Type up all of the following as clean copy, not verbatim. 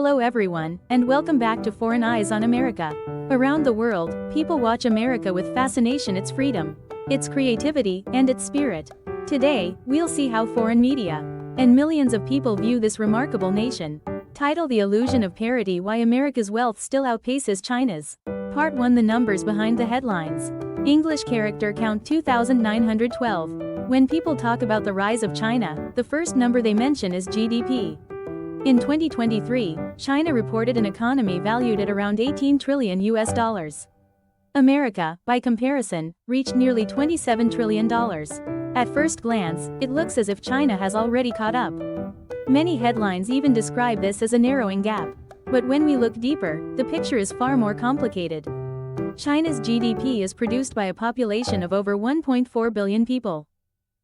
Hello everyone, and welcome back to Foreign Eyes on America. Around the world, people watch America with fascination, its freedom, its creativity, and its spirit. Today, we'll see how foreign media and millions of people view this remarkable nation. Title: The Illusion of Parity: Why America's Wealth Still Outpaces China's. Part 1: The Numbers Behind the Headlines. English Character Count 2912. When people talk about the rise of China, the first number they mention is GDP. In 2023, China reported an economy valued at around $18 trillion. America, by comparison, reached nearly $27 trillion. At first glance, it looks as if China has already caught up. Many headlines even describe this as a narrowing gap. But when we look deeper, the picture is far more complicated. China's GDP is produced by a population of over 1.4 billion people.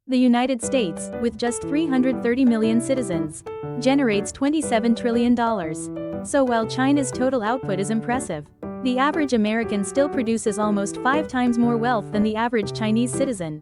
The United States, with just 330 million citizens, generates $27 trillion. So while China's total output is impressive, the average American still produces almost 5 times more wealth than the average Chinese citizen.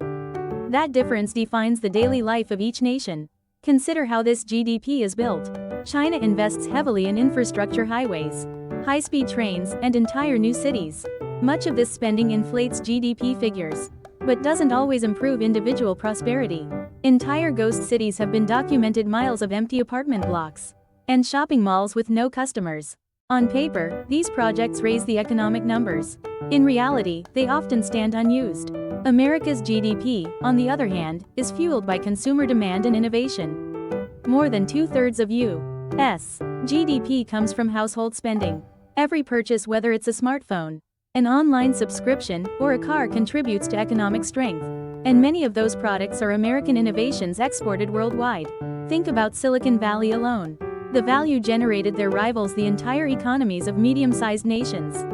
That difference defines the daily life of each nation. Consider how this GDP is built. China invests heavily in infrastructure: highways, high-speed trains, and entire new cities. Much of this spending inflates GDP figures, but doesn't always improve individual prosperity. Entire ghost cities have been documented: miles of empty apartment blocks and shopping malls with no customers. On paper, these projects raise the economic numbers. In reality, they often stand unused. America's GDP, on the other hand, is fueled by consumer demand and innovation. More than 2/3 of U.S. GDP comes from household spending. Every purchase, whether it's a smartphone, an online subscription, or a car, contributes to economic strength. And many of those products are American innovations exported worldwide. Think about Silicon Valley alone. The value generated there rivals the entire economies of medium-sized nations.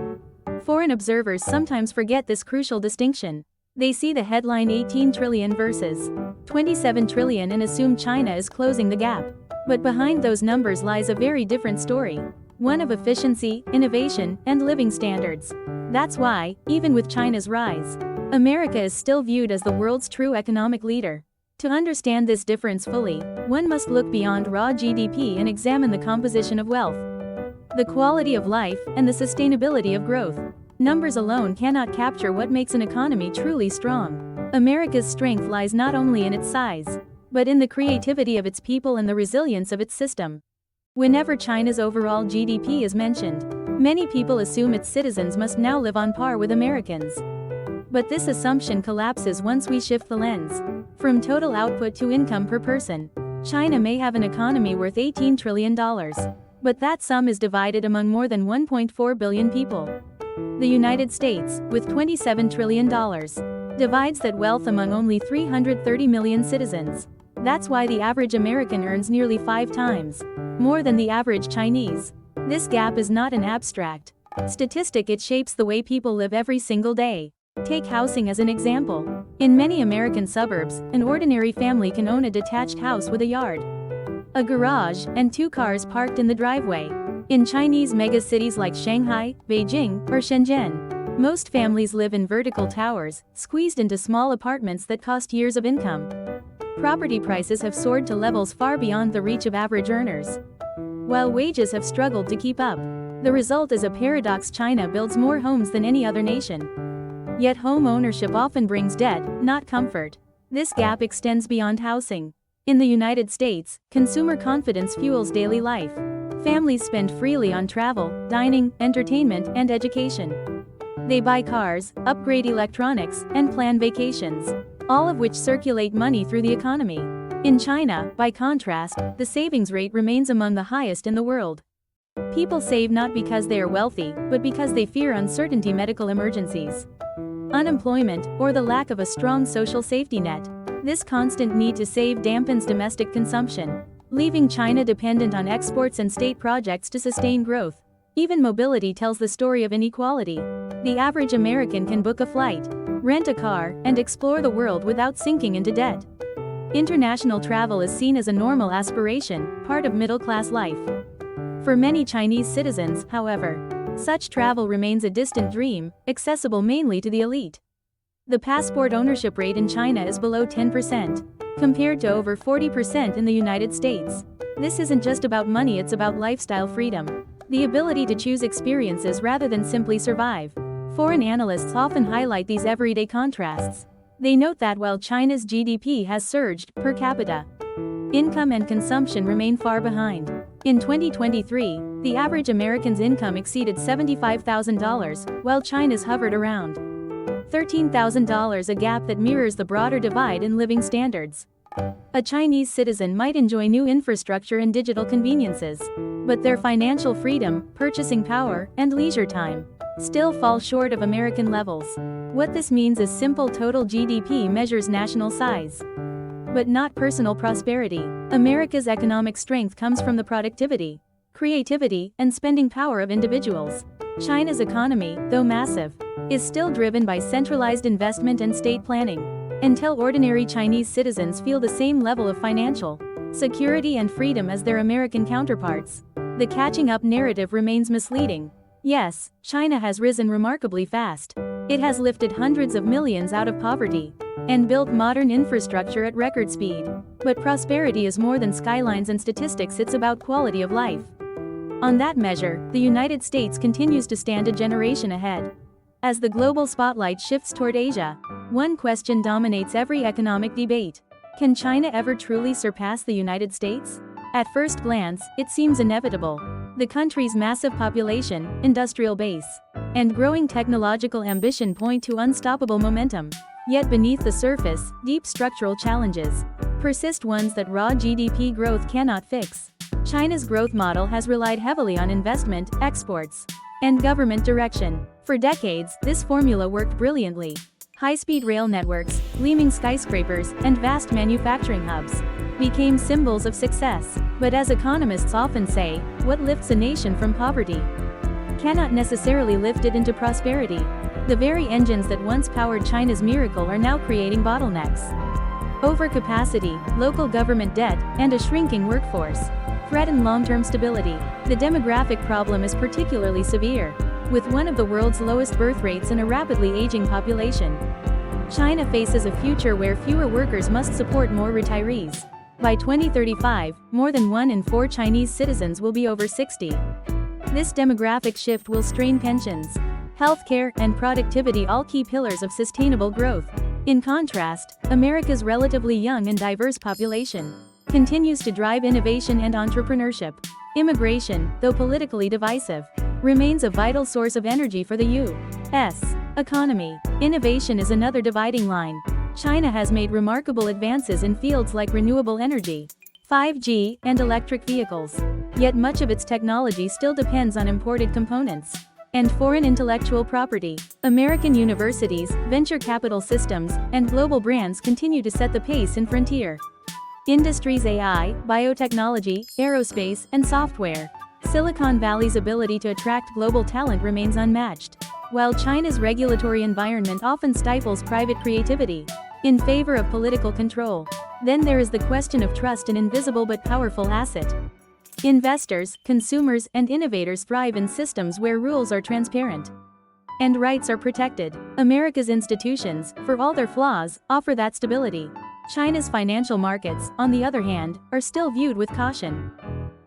Foreign observers sometimes forget this crucial distinction. They see the headline 18 trillion versus 27 trillion and assume China is closing the gap. But behind those numbers lies a very different story. One of efficiency, innovation, and living standards. That's why, even with China's rise, America is still viewed as the world's true economic leader. To understand this difference fully, one must look beyond raw GDP and examine the composition of wealth, the quality of life, and the sustainability of growth. Numbers alone cannot capture what makes an economy truly strong. America's strength lies not only in its size, but in the creativity of its people and the resilience of its system. Whenever China's overall GDP is mentioned, many people assume its citizens must now live on par with Americans. But this assumption collapses once we shift the lens. From total output to income per person, China may have an economy worth $18 trillion. But that sum is divided among more than 1.4 billion people. The United States, with $27 trillion, divides that wealth among only 330 million citizens. That's why the average American earns nearly 5 times more than the average Chinese. This gap is not an abstract statistic, it shapes the way people live every single day. Take housing as an example. In many American suburbs, an ordinary family can own a detached house with a yard, a garage, and 2 cars parked in the driveway. In Chinese megacities like Shanghai, Beijing, or Shenzhen, most families live in vertical towers, squeezed into small apartments that cost years of income. Property prices have soared to levels far beyond the reach of average earners, while wages have struggled to keep up. The result is a paradox: China builds more homes than any other nation. Yet home ownership often brings debt, not comfort. This gap extends beyond housing. In the United States, consumer confidence fuels daily life. Families spend freely on travel, dining, entertainment, and education. They buy cars, upgrade electronics, and plan vacations, all of which circulate money through the economy. In China, by contrast, the savings rate remains among the highest in the world. People save not because they are wealthy, but because they fear uncertainty, medical emergencies, unemployment, or the lack of a strong social safety net. This constant need to save dampens domestic consumption, leaving China dependent on exports and state projects to sustain growth. Even mobility tells the story of inequality. The average American can book a flight, rent a car, and explore the world without sinking into debt. International travel is seen as a normal aspiration, part of middle-class life. For many Chinese citizens, however, such travel remains a distant dream, accessible mainly to the elite. The passport ownership rate in China is below 10%, compared to over 40% in the United States. This isn't just about money, it's about lifestyle freedom. The ability to choose experiences rather than simply survive. Foreign analysts often highlight these everyday contrasts. They note that while China's GDP has surged, per capita income and consumption remain far behind. In 2023, the average American's income exceeded $75,000, while China's hovered around $13,000, a gap that mirrors the broader divide in living standards. A Chinese citizen might enjoy new infrastructure and digital conveniences, but their financial freedom, purchasing power, and leisure time still fall short of American levels. What this means is simple: total GDP measures national size, but not personal prosperity. America's economic strength comes from the productivity, creativity, and spending power of individuals. China's economy, though massive, is still driven by centralized investment and state planning. Until ordinary Chinese citizens feel the same level of financial security and freedom as their American counterparts, the catching up narrative remains misleading. Yes, China has risen remarkably fast. It has lifted hundreds of millions out of poverty and built modern infrastructure at record speed. But prosperity is more than skylines and statistics, it's about quality of life. On that measure, the United States continues to stand a generation ahead. As the global spotlight shifts toward Asia, one question dominates every economic debate. Can China ever truly surpass the United States? At first glance, it seems inevitable. The country's massive population, industrial base, and growing technological ambition point to unstoppable momentum. Yet beneath the surface, deep structural challenges persist, ones that raw GDP growth cannot fix. China's growth model has relied heavily on investment, exports, and government direction. For decades, this formula worked brilliantly. High-speed rail networks, gleaming skyscrapers, and vast manufacturing hubs became symbols of success. But as economists often say, what lifts a nation from poverty cannot necessarily lift it into prosperity. The very engines that once powered China's miracle are now creating bottlenecks. Overcapacity, local government debt, and a shrinking workforce threaten long-term stability. The demographic problem is particularly severe, with one of the world's lowest birth rates and a rapidly aging population. China faces a future where fewer workers must support more retirees. By 2035, more than 1 in 4 Chinese citizens will be over 60. This demographic shift will strain pensions, healthcare, and productivity, all key pillars of sustainable growth. In contrast, America's relatively young and diverse population continues to drive innovation and entrepreneurship. Immigration, though politically divisive, remains a vital source of energy for the U.S. economy. Innovation is another dividing line. China has made remarkable advances in fields like renewable energy, 5G, and electric vehicles. Yet much of its technology still depends on imported components and foreign intellectual property. American universities, venture capital systems, and global brands continue to set the pace in frontier industries: AI, biotechnology, aerospace, and software. Silicon Valley's ability to attract global talent remains unmatched, while China's regulatory environment often stifles private creativity in favor of political control. Then there is the question of trust, an invisible but powerful asset. Investors, consumers, and innovators thrive in systems where rules are transparent and rights are protected. America's institutions, for all their flaws, offer that stability. China's financial markets, on the other hand, are still viewed with caution.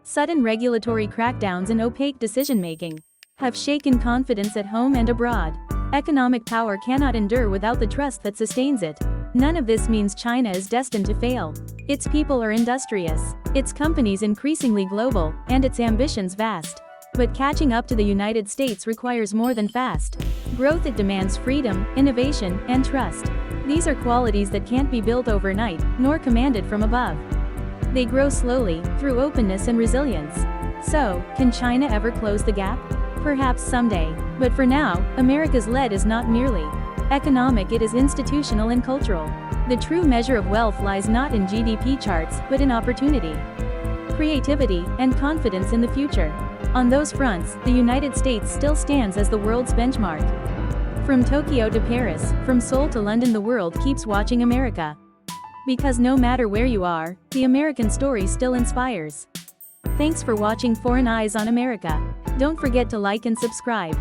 Sudden regulatory crackdowns and opaque decision-making have shaken confidence at home and abroad. Economic power cannot endure without the trust that sustains it. None of this means China is destined to fail. Its people are industrious, its companies increasingly global, and its ambitions vast. But catching up to the United States requires more than fast growth. It demands freedom, innovation, and trust. These are qualities that can't be built overnight, nor commanded from above. They grow slowly, through openness and resilience. So, can China ever close the gap? Perhaps someday. But for now, America's lead is not merely economic, it is institutional and cultural. The true measure of wealth lies not in GDP charts, but in opportunity, creativity, and confidence in the future. On those fronts, the United States still stands as the world's benchmark. From Tokyo to Paris, from Seoul to London, the world keeps watching America. Because no matter where you are, the American story still inspires. Thanks for watching Foreign Eyes on America. Don't forget to like and subscribe.